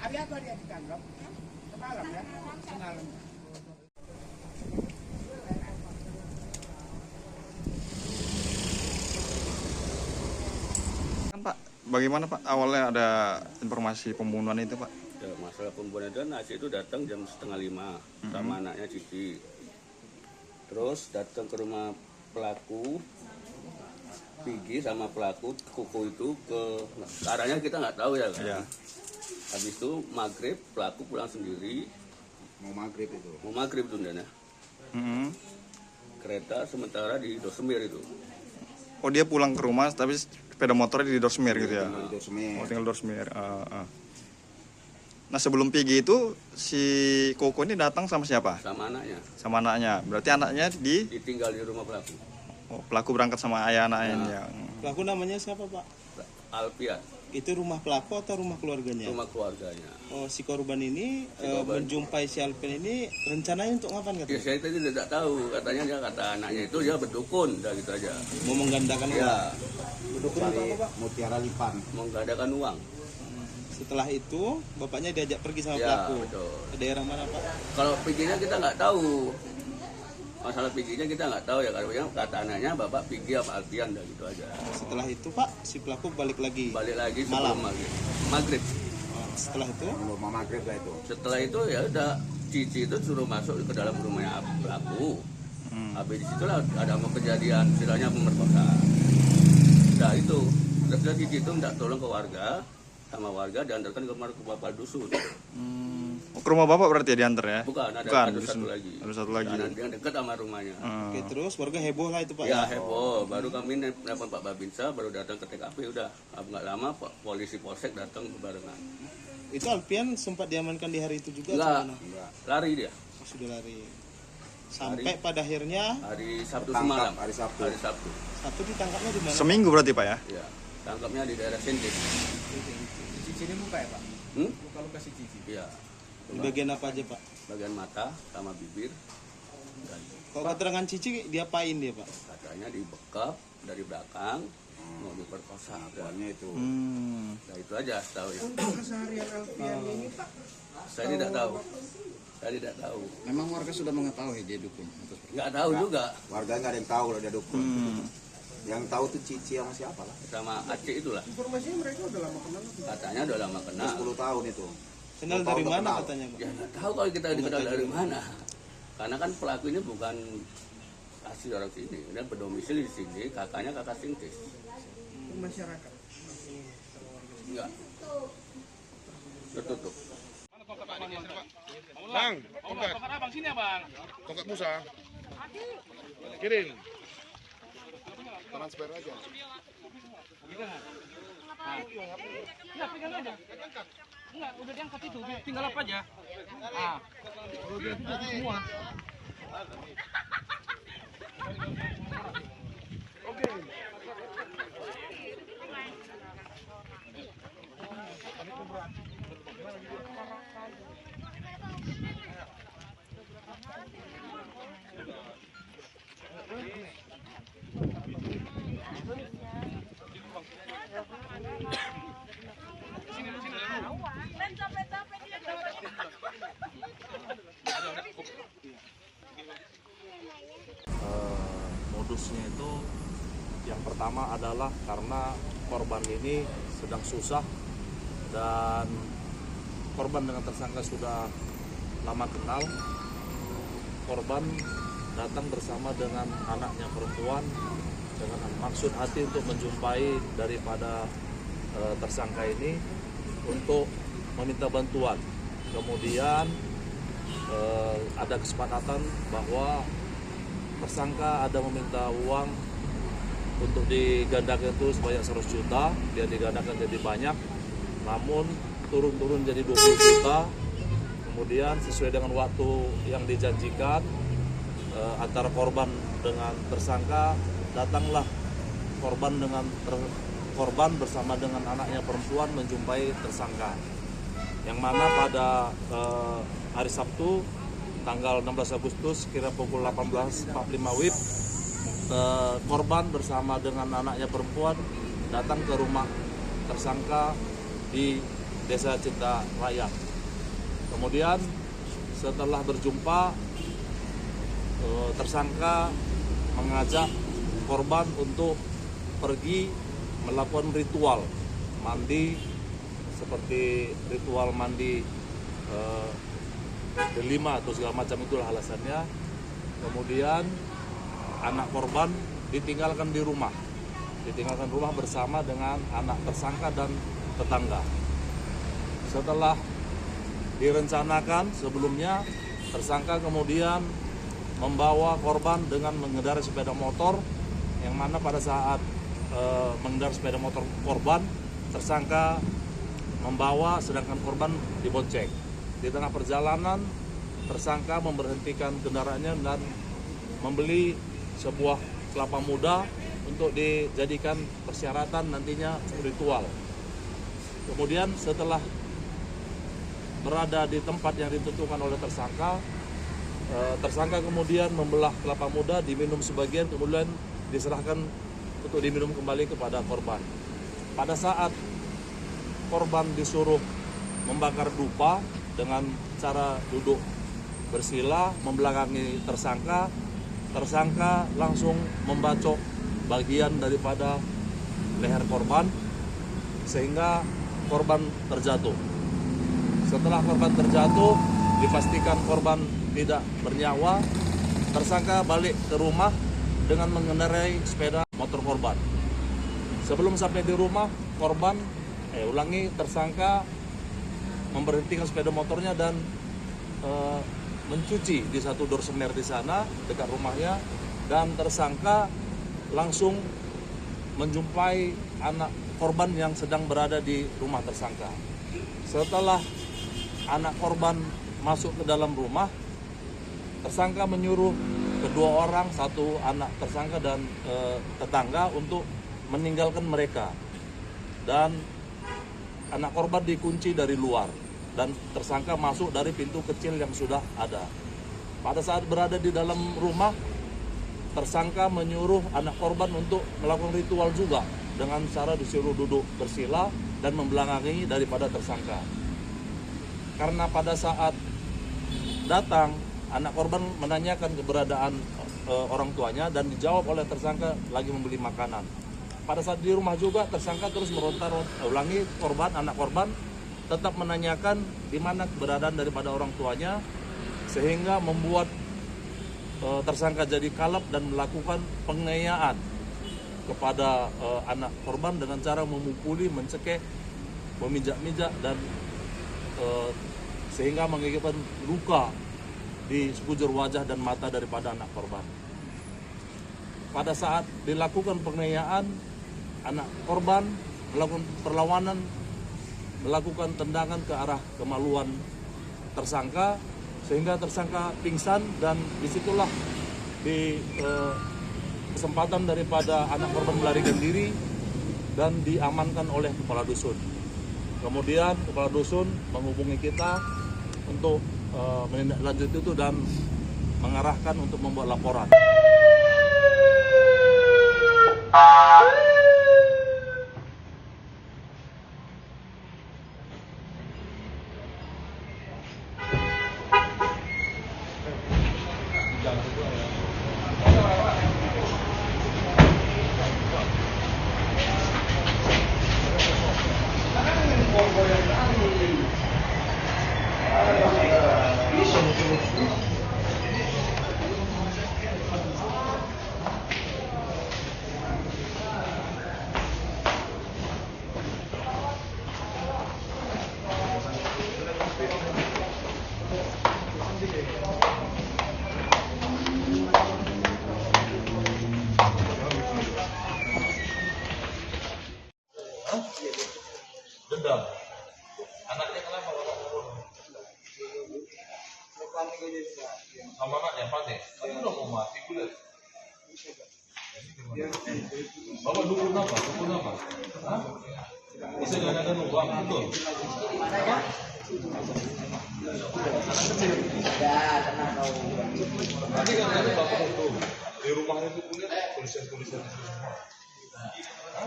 Hari apa dia ditangkap? Semalam ya? Semalam. Pak, bagaimana Pak awalnya ada informasi pembunuhan itu Pak? Ya, masalah pembunuhan itu Nasi itu datang jam 4:30 sama anaknya Cici. Terus datang ke rumah pelaku, Pigi sama pelaku Koko itu ke arahnya kita nggak tahu ya kan. Iya. Habis itu maghrib pelaku pulang sendiri. Mau maghrib itu. Mau maghrib tuh Dan ya. Mm-hmm. Kereta sementara di Dosemir itu. Oh dia pulang ke rumah tapi sepeda motornya di Dorsmir gitu ya? Itu semen. Oh tinggal Dorsmir. Nah sebelum Pigi itu si Koko ini datang sama siapa? Sama anaknya. Sama anaknya. Berarti anaknya Ditinggal di rumah pelaku. Oh, pelaku berangkat sama ayah anaknya. Pelaku namanya siapa Pak? Alfian, Itu rumah pelaku atau rumah keluarganya? rumah keluarganya. Oh, si korban ini menjumpai si Alvin ini rencananya untuk ngapain Ya katanya? saya tadi tidak tahu, katanya dia kata anaknya itu dia berdukun, udah gitu aja. Mau menggandakan uang. Ya, Cari mutiara lipan. mengadakan uang. Setelah itu bapaknya diajak pergi sama Ya, pelaku. betul. Ke daerah mana Pak? Kalau PG-nya kita nggak tahu. Masalah PG-nya kita nggak tahu ya, karena kata anaknya bapak PG apa Alfian, udah gitu aja. Setelah itu Pak, si pelaku balik lagi. Balik lagi Malam. sebelum maghrib. Oh, setelah itu Mau maghrib lah itu. Setelah itu ya udah Cici itu suruh masuk ke dalam rumahnya pelaku. Habis di situlah ada mau kejadian istilahnya pemerkosaan. Nah itu, terus Cici itu minta tolong ke warga, sama warga diantarkan ke rumah ke bapak dusun. Oh, ke rumah bapak berarti ya diantar ya? Bukan, ada Bukan, satu lagi. Ada satu lagi. Dan yang dekat sama rumahnya. Oke, terus warga heboh lah itu Pak. Ya heboh, baru kami nelpon Pak Babinsa, baru datang ke TKP, udah nggak lama Pak polisi polsek datang barengan. Itu Alfian sempat diamankan di hari itu juga Enggak, atau gimana? lari dia. Oh, sudah lari. Sampai pada akhirnya Hari Sabtu Tangkap semalam. hari Sabtu. Hari Sabtu. satu ditangkapnya di mana? Seminggu berarti Pak ya? Ya, tangkapnya di daerah Sentis. Cici ini muka ya Pak? Hmm? Luka-luka si Cici. Iya. Di bagian apa aja Pak? Bagian mata sama bibir. Dan Kalau keterangan Cici diapain dia Pak? katanya dibekap dari belakang mau diperkosa. Pokoknya itu. Nah itu aja setahu ya. Keseharian Alfian ini Pak? Saya tidak tahu. Saya tidak tahu. Memang warga sudah mengetahui dia dukun. Nggak tahu juga. Warga nggak ada yang tahu kalau dia dukun. Yang tahu tuh Cici sama siapa lah. Sama Aceh itulah. Informasinya mereka udah lama kenal. Katanya udah lama kenal. 10 tahun itu. Kenal 10 dari tahun mana kenal. katanya Pak? Ya nggak tahu kalau kita dikenal dari mana. Karena kan pelaku ini bukan asli orang sini. Dia berdomisili di sini. Kakaknya kakak Sintis. Masyarakat. Enggak. Tertutup. Bang, tongkat. Abang sini abang. Tongkat Musa. Kirim. Transfer aja. Enggak, pegang aja. Enggak, udah diangkat itu, tinggal apa aja. Ah. Udah semua. Modusnya itu yang pertama adalah karena korban ini sedang susah dan korban dengan tersangka sudah lama kenal. Korban datang bersama dengan anaknya perempuan dengan maksud hati untuk menjumpai daripada tersangka ini untuk meminta bantuan. Kemudian ada kesepakatan bahwa tersangka ada meminta uang untuk digandakan itu sebanyak 100 juta, dia digandakan jadi banyak, namun turun-turun jadi 20 juta. Kemudian sesuai dengan waktu yang dijanjikan antara korban dengan tersangka, datanglah korban korban bersama dengan anaknya perempuan menjumpai tersangka. Yang mana pada hari Sabtu tanggal 16 Agustus kira pukul 18.45 WIB, korban bersama dengan anaknya perempuan datang ke rumah tersangka di Desa Cinta Raya. Kemudian setelah berjumpa, tersangka mengajak korban untuk pergi melakukan ritual mandi, seperti ritual mandi delima atau segala macam, itulah alasannya. Kemudian anak korban ditinggalkan rumah bersama dengan anak tersangka dan tetangga. Setelah direncanakan sebelumnya, tersangka kemudian membawa korban dengan mengendarai sepeda motor, yang mana pada saat mengendarai sepeda motor korban, tersangka membawa sedangkan korban dibonceng. Di tengah perjalanan, tersangka memberhentikan kendaraannya dan membeli sebuah kelapa muda untuk dijadikan persyaratan nantinya ritual. Kemudian setelah berada di tempat yang ditentukan oleh tersangka, tersangka kemudian membelah kelapa muda, diminum sebagian, kemudian diserahkan untuk diminum kembali kepada korban. Pada saat korban disuruh membakar dupa dengan cara duduk bersila membelakangi tersangka, tersangka langsung membacok bagian daripada leher korban sehingga korban terjatuh. Setelah korban terjatuh, dipastikan korban tidak bernyawa, tersangka balik ke rumah dengan mengendarai sepeda motor korban. Sebelum sampai di rumah, tersangka memberhentikan sepeda motornya dan mencuci di satu dorsemer di sana dekat rumahnya, dan tersangka langsung menjumpai anak korban yang sedang berada di rumah tersangka. Setelah anak korban masuk ke dalam rumah, tersangka menyuruh kedua orang, satu anak tersangka dan tetangga, untuk meninggalkan mereka. Dan anak korban dikunci dari luar dan tersangka masuk dari pintu kecil yang sudah ada. Pada saat berada di dalam rumah, tersangka menyuruh anak korban untuk melakukan ritual juga dengan cara disuruh duduk bersila dan membelakangi daripada tersangka. Karena pada saat datang, anak korban menanyakan keberadaan orang tuanya dan dijawab oleh tersangka lagi membeli makanan. Pada saat di rumah juga, tersangka terus ulangi anak korban tetap menanyakan di mana keberadaan daripada orang tuanya, sehingga membuat tersangka jadi kalap dan melakukan penganiayaan kepada anak korban dengan cara memukuli, mencekik, memijak-mijak, dan sehingga mengakibatkan luka di sekujur wajah dan mata daripada anak korban. Pada saat dilakukan penganiayaan, anak korban melakukan perlawanan, melakukan tendangan ke arah kemaluan tersangka, sehingga tersangka pingsan, dan disitulah di kesempatan daripada anak korban melarikan diri dan diamankan oleh kepala dusun. Kemudian kepala dusun menghubungi kita untuk menindaklanjuti itu dan mengarahkan untuk membuat laporan. Dendam. Anaknya kenapa bapak membunuh? Sama anaknya panik. Tapi udah mau mati kulit. Bapak dukun apa? Dukun apa? Hah? Bisa ganyakan uang, betul? Apa? Anak kecil. Tadi kan ada bapak itu di rumahnya itu punya tulisan-tulisan semua. Hah?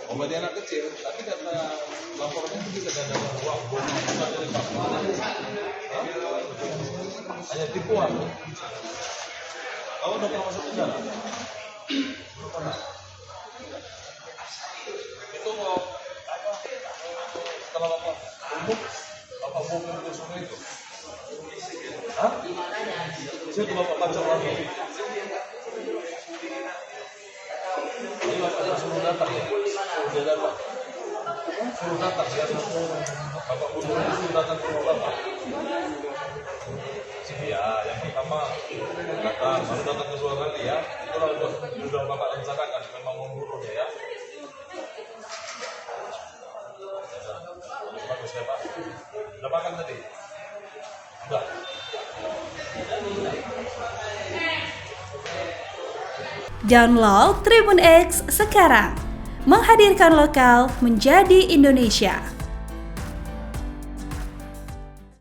Obatnya anak kecil, tapi kata laporannya itu tidak ada uang bukan dari Pak Mana. Hanya tipuan. Kamu udah pernah masuk penjara? Belum pernah. Itu mau apa? Setelah bapak umum, bapak umum ke sungai itu. Hah? Siapa bapak baca lagi? Ini bapak suruh datang ya? Suruh datang. Suruh datang ya? Bapak gubernur suruh datang ke rumah bapak. Ya, yang pertama datang, baru datang ke Suwagati ya. Itulah udah bapak rencanakan, memang membunuhnya ya. Bagus ya Pak. Udah makan tadi? Udah. Download Tribun X sekarang, menghadirkan lokal menjadi Indonesia.